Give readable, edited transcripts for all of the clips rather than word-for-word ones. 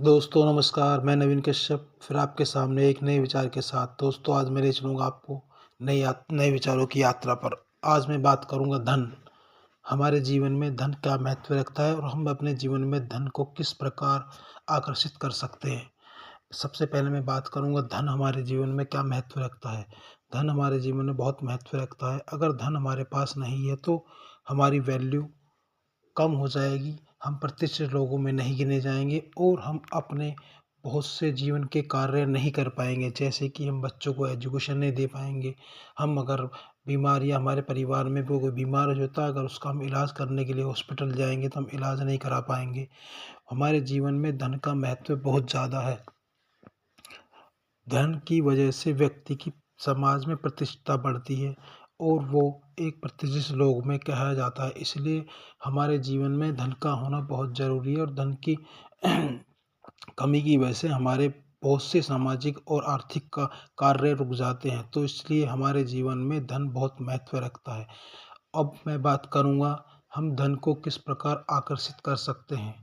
दोस्तों नमस्कार, मैं नवीन कश्यप फिर आपके सामने एक नए विचार के साथ। दोस्तों आज मैं ले चलूँगा आपको नए विचारों की यात्रा पर। आज मैं बात करूँगा धन। हमारे जीवन में धन क्या महत्व रखता है और हम अपने जीवन में धन को किस प्रकार आकर्षित कर सकते हैं। सबसे पहले मैं बात करूँगा धन हमारे जीवन में क्या महत्व रखता है। धन हमारे जीवन में बहुत महत्व रखता है। अगर धन हमारे पास नहीं है तो हमारी वैल्यू कम हो जाएगी, हम प्रतिष्ठित लोगों में नहीं गिने जाएँगे और हम अपने बहुत से जीवन के कार्य नहीं कर पाएँगे। जैसे कि हम बच्चों को एजुकेशन नहीं दे पाएँगे। हम अगर बीमार या हमारे परिवार में कोई बीमार हो जाता है, अगर उसका हम इलाज करने के लिए हॉस्पिटल जाएँगे तो हम इलाज नहीं करा पाएँगे। हमारे जीवन में धन का महत्व बहुत ज़्यादा है। धन की वजह से व्यक्ति की समाज में प्रतिष्ठा बढ़ती है और वो एक प्रतिष्ठित लोग में कहा जाता है। इसलिए हमारे जीवन में धन का होना बहुत ज़रूरी है और धन की कमी की वजह से हमारे बहुत से सामाजिक और आर्थिक कार्य रुक जाते हैं। तो इसलिए हमारे जीवन में धन बहुत महत्व रखता है। अब मैं बात करूँगा हम धन को किस प्रकार आकर्षित कर सकते हैं।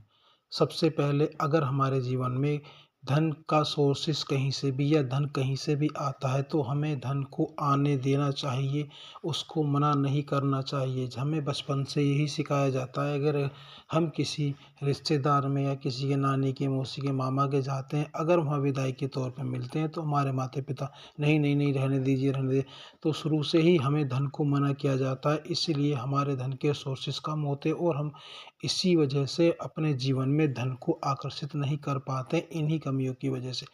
सबसे पहले अगर हमारे जीवन में धन का सोर्सेस कहीं से भी या धन कहीं से भी आता है तो हमें धन को आने देना चाहिए, उसको मना नहीं करना चाहिए। हमें बचपन से यही सिखाया जाता है, अगर हम किसी रिश्तेदार में या किसी के नानी के, मौसी के, मामा के जाते हैं, अगर वहाँ विदाई के तौर पे मिलते हैं तो हमारे माता-पिता नहीं, नहीं, नहीं रहने दीजिए, रहने दीजिए। तो शुरू से ही हमें धन को मना किया जाता है, इसीलिए हमारे धन के सोर्सेस कम होते और हम इसी वजह से अपने जीवन में धन को आकर्षित नहीं कर पाते, इन्हीं कमियों की वजह से।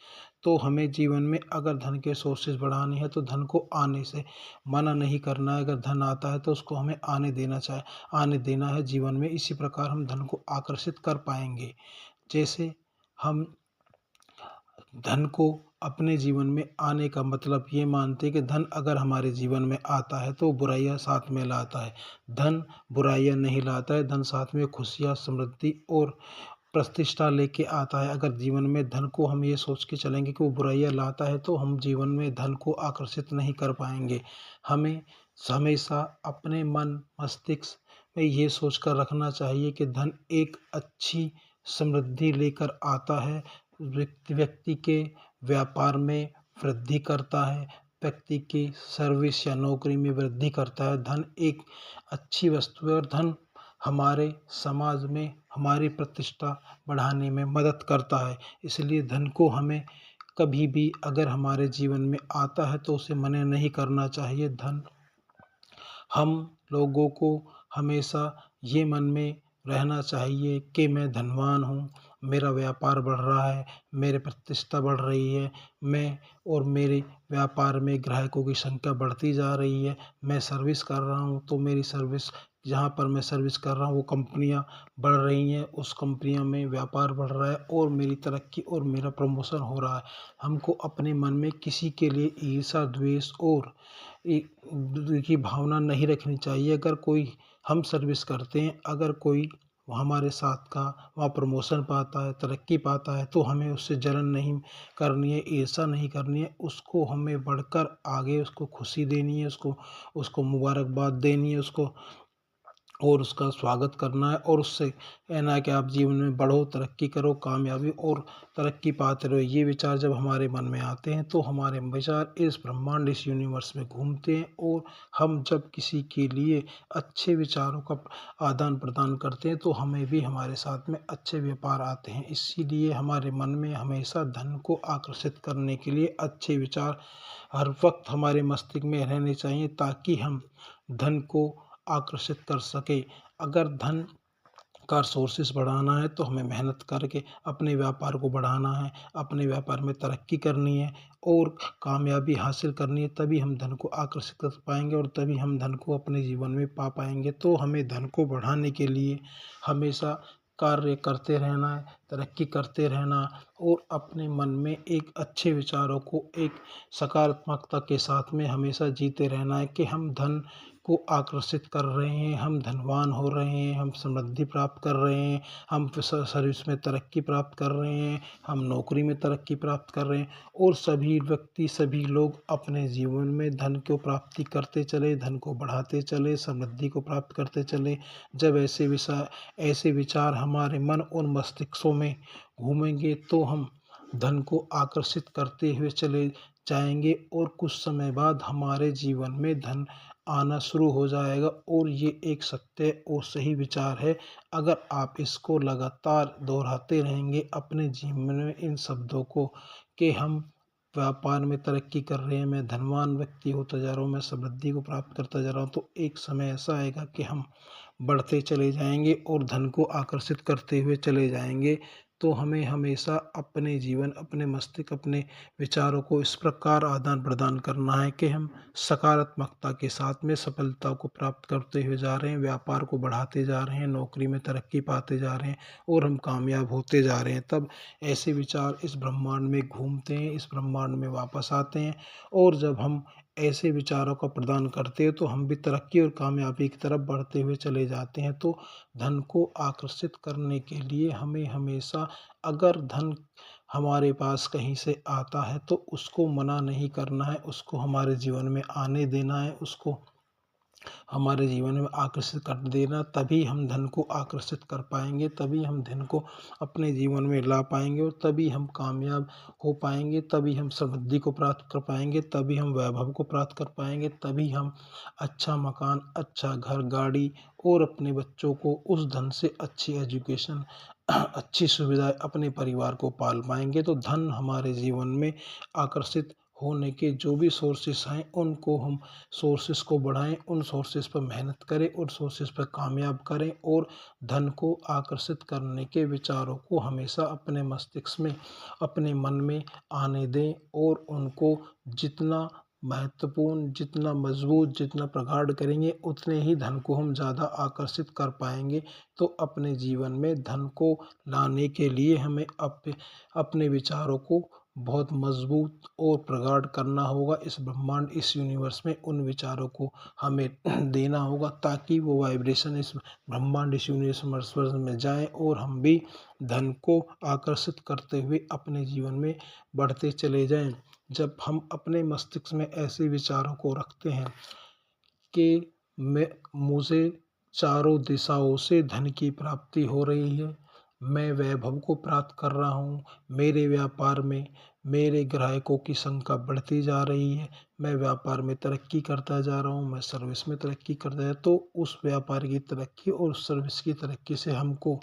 तो हमें जीवन में अगर धन के सोर्सेस बढ़ाने हैं तो धन को आने से मना नहीं करना है। अगर धन आता है तो उसको हमें आने देना है जीवन में। इसी प्रकार हम धन को आकर्षित कर पाएँगे। जैसे हम धन को अपने जीवन में आने का मतलब ये मानते हैं कि धन अगर हमारे जीवन में आता है तो बुराइयाँ साथ में लाता है। धन बुराइयाँ नहीं लाता है, धन साथ में खुशियाँ, समृद्धि और प्रतिष्ठा लेके आता है। अगर जीवन में धन को हम ये सोच के चलेंगे कि वो बुराइयाँ लाता है तो हम जीवन में धन को आकर्षित नहीं कर पाएँगे। हमें हमेशा अपने मन मस्तिष्क में ये सोच कर रखना चाहिए कि धन एक अच्छी समृद्धि लेकर आता है। व्यक्ति के व्यापार में वृद्धि करता है, व्यक्ति की सर्विस या नौकरी में वृद्धि करता है। धन एक अच्छी वस्तु है और धन हमारे समाज में हमारी प्रतिष्ठा बढ़ाने में मदद करता है। इसलिए धन को हमें कभी भी अगर हमारे जीवन में आता है तो उसे मना नहीं करना चाहिए। धन हम लोगों को हमेशा ये मन में रहना चाहिए कि मैं धनवान हूँ, मेरा व्यापार बढ़ रहा है, मेरी प्रतिष्ठा बढ़ रही है, मैं और मेरे व्यापार में ग्राहकों की संख्या बढ़ती जा रही है। मैं सर्विस कर रहा हूँ तो मेरी सर्विस, जहाँ पर मैं सर्विस कर रहा हूँ वो कंपनियाँ बढ़ रही हैं, उस कंपनियों में व्यापार बढ़ रहा है और मेरी तरक्की और मेरा प्रमोशन हो रहा है। हमको अपने मन में किसी के लिए ईर्ष्या, द्वेष और की भावना नहीं रखनी चाहिए। अगर कोई हम सर्विस करते हैं, अगर कोई हमारे साथ का वहाँ प्रमोशन पाता है, तरक्की पाता है तो हमें उससे जलन नहीं करनी है, ईर्ष्या नहीं करनी है। उसको हमें बढ़कर आगे उसको खुशी देनी है, उसको उसको मुबारकबाद देनी है, उसको और उसका स्वागत करना है और उससे कहना है कि आप जीवन में बढ़ो, तरक्की करो, कामयाबी और तरक्की पाते रहो। ये विचार जब हमारे मन में आते हैं तो हमारे विचार इस ब्रह्मांड, इस यूनिवर्स में घूमते हैं और हम जब किसी के लिए अच्छे विचारों का आदान प्रदान करते हैं तो हमें भी हमारे साथ में अच्छे व्यापार आते हैं। इसीलिए हमारे मन में हमेशा धन को आकर्षित करने के लिए अच्छे विचार हर वक्त हमारे मस्तिष्क में रहने चाहिए ताकि हम धन को आकर्षित कर सके। अगर धन का सोर्सेस बढ़ाना है तो हमें मेहनत करके अपने व्यापार को बढ़ाना है, अपने व्यापार में तरक्की करनी है और कामयाबी हासिल करनी है, तभी हम धन को आकर्षित कर पाएँगे और तभी हम धन को अपने जीवन में पा पाएँगे। तो हमें धन को बढ़ाने के लिए हमेशा कार्य करते रहना है, तरक्की करते रहना और अपने मन में एक अच्छे विचारों को एक सकारात्मकता के साथ में हमेशा जीते रहना है कि हम धन को आकर्षित कर रहे हैं, हम धनवान हो रहे हैं, हम समृद्धि प्राप्त कर रहे हैं, हम सर्विस में तरक्की प्राप्त कर रहे हैं, हम नौकरी में तरक्की प्राप्त कर रहे हैं। और सभी व्यक्ति, सभी लोग अपने जीवन में धन को प्राप्ति करते चले, धन को बढ़ाते चले, समृद्धि को प्राप्त करते चले। जब ऐसे विचार हमारे मन और मस्तिष्कों में घूमेंगे तो हम धन को आकर्षित करते हुए चले जाएंगे और कुछ समय बाद हमारे जीवन में धन आना शुरू हो जाएगा। और ये एक सत्य और सही विचार है। अगर आप इसको लगातार दोहराते रहेंगे अपने जीवन में इन शब्दों को, कि हम व्यापार में तरक्की कर रहे हैं, मैं धनवान व्यक्ति होता जा रहा हूँ, मैं समृद्धि को प्राप्त करता जा रहा हूँ, तो एक समय ऐसा आएगा कि हम बढ़ते चले जाएंगे और धन को आकर्षित करते हुए चले जाएंगे। तो हमें हमेशा अपने जीवन, अपने मस्तिष्क, अपने विचारों को इस प्रकार आदान प्रदान करना है कि हम सकारात्मकता के साथ में सफलता को प्राप्त करते हुए जा रहे हैं, व्यापार को बढ़ाते जा रहे हैं, नौकरी में तरक्की पाते जा रहे हैं और हम कामयाब होते जा रहे हैं। तब ऐसे विचार इस ब्रह्मांड में घूमते हैं, इस ब्रह्मांड में वापस आते हैं। और जब हम ऐसे विचारों का प्रदान करते हैं तो हम भी तरक्की और कामयाबी की तरफ बढ़ते हुए चले जाते हैं। तो धन को आकर्षित करने के लिए हमें हमेशा, अगर धन हमारे पास कहीं से आता है तो उसको मना नहीं करना है, उसको हमारे जीवन में आने देना है, उसको हमारे जीवन में आकर्षित कर देना। तभी हम धन को आकर्षित कर पाएंगे, तभी हम धन को अपने जीवन में ला पाएंगे और तभी हम कामयाब हो पाएंगे, तभी हम समृद्धि को प्राप्त कर पाएंगे, तभी हम वैभव को प्राप्त कर पाएंगे, तभी हम अच्छा मकान, अच्छा घर, गाड़ी और अपने बच्चों को उस धन से अच्छी एजुकेशन, अच्छी सुविधाएं, अपने परिवार को पाल पाएंगे। तो धन हमारे जीवन में आकर्षित होने के जो भी सोर्सेस हैं उनको हम सोर्सेस को बढ़ाएं, उन सोर्सेस पर मेहनत करें और सोर्सेस पर कामयाब करें। और धन को आकर्षित करने के विचारों को हमेशा अपने मस्तिष्क में, अपने मन में आने दें और उनको जितना महत्वपूर्ण, जितना मजबूत, जितना प्रगाढ़ करेंगे उतने ही धन को हम ज़्यादा आकर्षित कर पाएंगे। तो अपने जीवन में धन को लाने के लिए हमें अपने विचारों को बहुत मजबूत और प्रगाढ़ करना होगा। इस ब्रह्मांड, इस यूनिवर्स में उन विचारों को हमें देना होगा ताकि वो वाइब्रेशन इस ब्रह्मांड, इस यूनिवर्स में जाए और हम भी धन को आकर्षित करते हुए अपने जीवन में बढ़ते चले जाएं। जब हम अपने मस्तिष्क में ऐसे विचारों को रखते हैं कि मुझे चारों दिशाओं से धन की प्राप्ति हो रही है, मैं वैभव को प्राप्त कर रहा हूँ, मेरे व्यापार में मेरे ग्राहकों की संख्या बढ़ती जा रही है, मैं व्यापार में तरक्की करता जा रहा हूँ, मैं सर्विस में तरक्की करता जा, तो उस व्यापार की तरक्की और उस सर्विस की तरक्की से हमको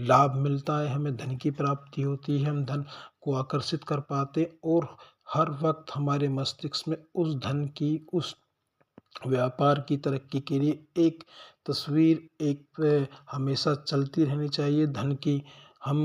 लाभ मिलता है, हमें धन की प्राप्ति होती है, हम धन को आकर्षित कर पाते और हर वक्त हमारे मस्तिष्क में उस धन की, उस व्यापार की तरक्की के लिए एक तस्वीर, हमेशा चलती रहनी चाहिए धन की। हम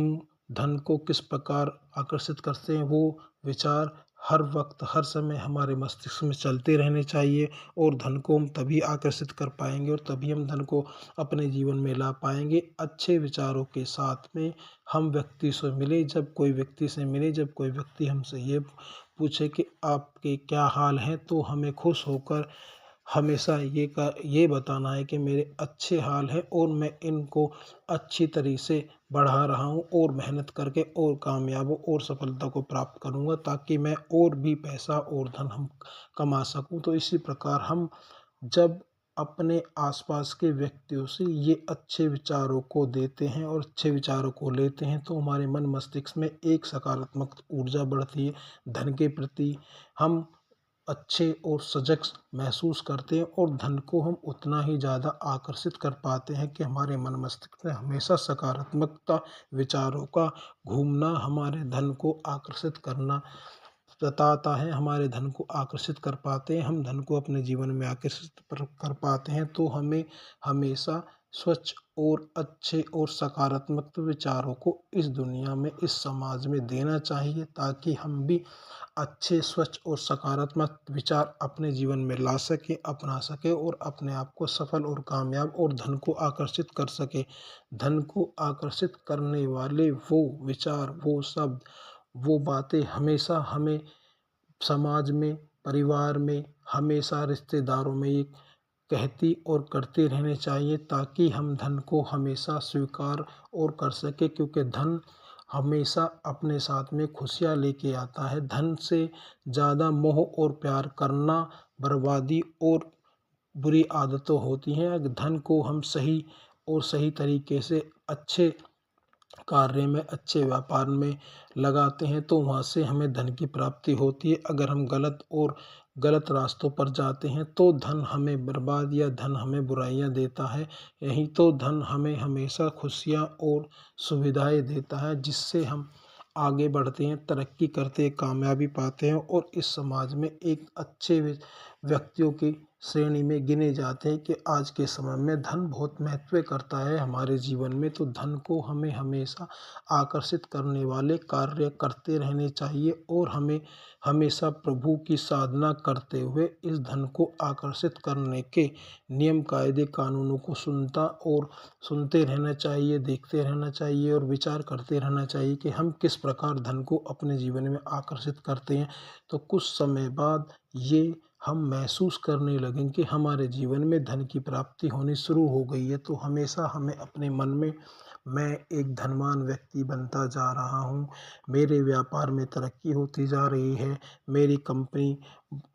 धन को किस प्रकार आकर्षित करते हैं वो विचार हर वक्त, हर समय हमारे मस्तिष्क में चलते रहने चाहिए। और धन को हम तभी आकर्षित कर पाएंगे और तभी हम धन को अपने जीवन में ला पाएंगे अच्छे विचारों के साथ में। हम व्यक्ति से मिले, जब कोई व्यक्ति से मिले, जब कोई व्यक्ति हमसे ये पूछे कि आपके क्या हाल हैं, तो हमें खुश होकर हमेशा ये बताना है कि मेरे अच्छे हाल है और मैं इनको अच्छी तरीके से बढ़ा रहा हूँ और मेहनत करके और कामयाब हो और सफलता को प्राप्त करूँगा ताकि मैं और भी पैसा और धन हम कमा सकूँ। तो इसी प्रकार हम जब अपने आसपास के व्यक्तियों से ये अच्छे विचारों को देते हैं और अच्छे विचारों को लेते हैं तो हमारे मन मस्तिष्क में एक सकारात्मक ऊर्जा बढ़ती है। धन के प्रति हम अच्छे और सजग महसूस करते हैं और धन को हम उतना ही ज़्यादा आकर्षित कर पाते हैं कि हमारे मन मस्तिष्क में हमेशा सकारात्मकता विचारों का घूमना हमारे धन को आकर्षित करना बताता है, हमारे धन को आकर्षित कर पाते हैं, हम धन को अपने जीवन में आकर्षित कर पाते हैं। तो हमें हमेशा स्वच्छ और अच्छे और सकारात्मक विचारों को इस दुनिया में, इस समाज में देना चाहिए ताकि हम भी अच्छे, स्वच्छ और सकारात्मक विचार अपने जीवन में ला सकें, अपना सकें और अपने आप को सफल और कामयाब और धन को आकर्षित कर सकें। धन को आकर्षित करने वाले वो विचार, वो शब्द, वो बातें हमेशा हमें समाज में, परिवार में, हमेशा रिश्तेदारों में एक कहती और करते रहने चाहिए, ताकि हम धन को हमेशा स्वीकार और कर सकें, क्योंकि धन हमेशा अपने साथ में खुशियाँ लेके आता है। धन से ज़्यादा मोह और प्यार करना बर्बादी और बुरी आदतें होती हैं। अगर धन को हम सही और सही तरीके से अच्छे कार्य में, अच्छे व्यापार में लगाते हैं, तो वहाँ से हमें धन की प्राप्ति होती है। अगर हम गलत रास्तों पर जाते हैं तो धन हमें बर्बाद या धन हमें बुराइयां देता है। यही तो धन हमें हमेशा खुशियां और सुविधाएं देता है, जिससे हम आगे बढ़ते हैं, तरक्की करते हैं, कामयाबी पाते हैं और इस समाज में एक अच्छे व्यक्तियों की श्रेणी में गिने जाते हैं। कि आज के समय में धन बहुत महत्व करता है हमारे जीवन में। तो धन को हमें हमेशा आकर्षित करने वाले कार्य करते रहने चाहिए और हमें हमेशा प्रभु की साधना करते हुए इस धन को आकर्षित करने के नियम कायदे कानूनों को सुनते रहना चाहिए, देखते रहना चाहिए और विचार करते रहना चाहिए कि हम किस प्रकार धन को अपने जीवन में आकर्षित करते हैं। तो कुछ समय बाद ये हम महसूस करने लगें कि हमारे जीवन में धन की प्राप्ति होनी शुरू हो गई है। तो हमेशा हमें अपने मन में, मैं एक धनवान व्यक्ति बनता जा रहा हूँ, मेरे व्यापार में तरक्की होती जा रही है, मेरी कंपनी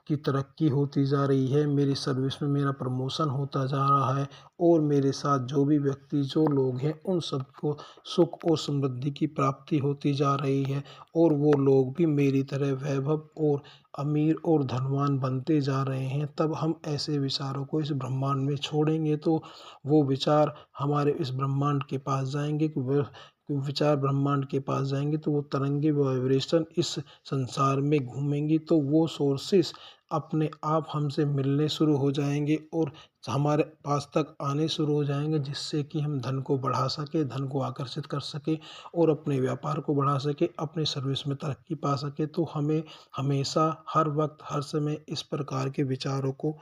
की तरक्की होती जा रही है, मेरी सर्विस में मेरा प्रमोशन होता जा रहा है और मेरे साथ जो भी व्यक्ति, जो लोग हैं, उन सबको सुख और समृद्धि की प्राप्ति होती जा रही है और वो लोग भी मेरी तरह वैभव और अमीर और धनवान बनते जा रहे हैं। तब हम ऐसे विचारों को इस ब्रह्मांड में छोड़ेंगे तो वो विचार हमारे इस ब्रह्मांड के पास जाएंगे। कि वह विचार ब्रह्मांड के पास जाएंगे तो वो तरंगे, वाइब्रेशन इस संसार में घूमेंगी, तो वो सोर्सेस अपने आप हमसे मिलने शुरू हो जाएंगे और हमारे पास तक आने शुरू हो जाएंगे, जिससे कि हम धन को बढ़ा सके, धन को आकर्षित कर सके और अपने व्यापार को बढ़ा सके, अपने सर्विस में तरक्की पा सके। तो हमें हमेशा, हर वक्त, हर समय इस प्रकार के विचारों को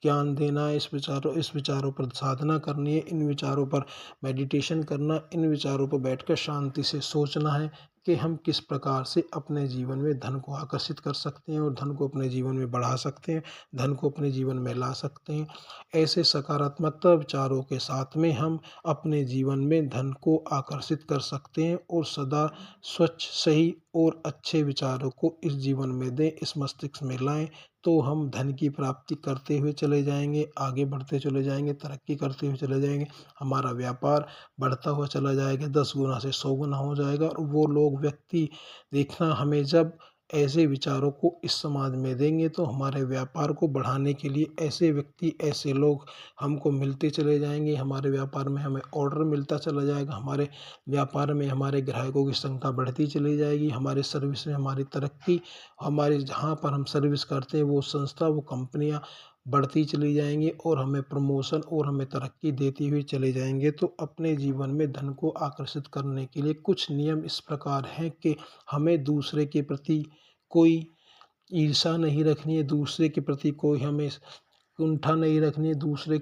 ज्ञान देना है, इस विचारों पर साधना करनी है, इन विचारों पर मेडिटेशन करना, इन विचारों पर बैठकर शांति से सोचना है कि हम किस प्रकार से अपने जीवन में धन को आकर्षित कर सकते हैं और धन को अपने जीवन में बढ़ा सकते हैं, धन को अपने जीवन में ला सकते हैं। ऐसे सकारात्मक विचारों के साथ में हम अपने जीवन में धन को आकर्षित कर सकते हैं और सदा स्वच्छ, सही और अच्छे विचारों को इस जीवन में दें, इस मस्तिष्क में लाएं। तो हम धन की प्राप्ति करते हुए चले जाएंगे, आगे बढ़ते चले जाएंगे, तरक्की करते हुए चले जाएंगे। हमारा व्यापार बढ़ता हुआ चला जाएगा, 10 गुना से 100 गुना हो जाएगा और वो लोग, व्यक्ति देखना, हमें जब ऐसे विचारों को इस समाज में देंगे तो हमारे व्यापार को बढ़ाने के लिए ऐसे व्यक्ति, ऐसे लोग हमको मिलते चले जाएंगे। हमारे व्यापार में हमें ऑर्डर मिलता चला जाएगा, हमारे व्यापार में हमारे ग्राहकों की संख्या बढ़ती चली जाएगी, हमारे सर्विस में हमारी तरक्की, हमारे जहाँ पर हम सर्विस करते हैं वो संस्था, वो कंपनियाँ बढ़ती चली जाएंगी और हमें प्रमोशन और हमें तरक्की देती हुई चले जाएंगे। तो अपने जीवन में धन को आकर्षित करने के लिए कुछ नियम इस प्रकार हैं कि हमें दूसरे के प्रति कोई ईर्ष्या नहीं रखनी है, दूसरे के प्रति कोई हमें कुंठा नहीं रखनी है, दूसरे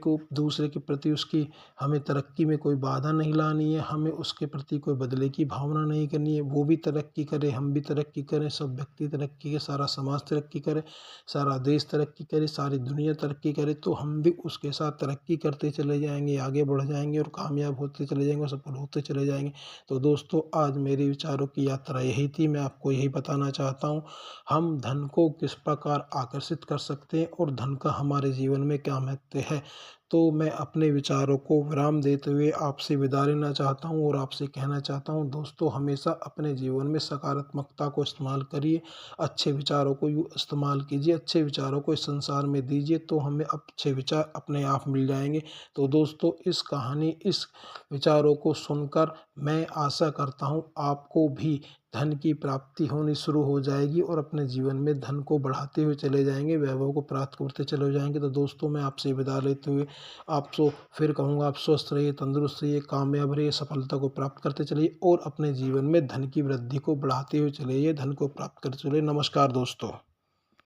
के प्रति उसकी हमें तरक्की में कोई बाधा नहीं लानी है, हमें उसके प्रति कोई बदले की भावना नहीं करनी है। वो भी तरक्की करे, हम भी तरक्की करें, सब व्यक्ति तरक्की करे, सारा समाज तरक्की करे, सारा देश तरक्की करे, सारी दुनिया तरक्की करे, तो हम भी उसके साथ तरक्की करते चले जाएंगे, आगे बढ़ जाएंगे और कामयाब होते चले जाएंगे और सफल होते चले जाएंगे। तो दोस्तों, आज मेरे विचारों की यात्रा यही थी। मैं आपको यही बताना चाहता हूँ, हम धन को किस प्रकार आकर्षित कर सकते हैं और धन का हमारे जीवन में क्या महत्व है। तो मैं अपने विचारों को विराम देते हुए आपसे विदा लेना चाहता हूँ और आपसे कहना चाहता हूँ, दोस्तों, हमेशा अपने जीवन में सकारात्मकता को इस्तेमाल करिए, अच्छे विचारों को इस्तेमाल कीजिए, अच्छे विचारों को इस संसार में दीजिए, तो हमें अच्छे विचार अपने आप मिल जाएंगे। तो दोस्तों, इस विचारों को सुनकर मैं आशा करता हूँ आपको भी धन की प्राप्ति होनी शुरू हो जाएगी और अपने जीवन में धन को बढ़ाते हुए चले जाएंगे, वैभव को प्राप्त करते चले जाएंगे। तो दोस्तों, मैं आपसे विदा लेते हुए आपको फिर कहूँगा, आप स्वस्थ रहिए, तंदुरुस्त रहिए, कामयाब रहिए, सफलता को प्राप्त करते चलिए और अपने जीवन में धन की वृद्धि को बढ़ाते हुए चलिए, धन को प्राप्त करते चलिए। नमस्कार दोस्तों।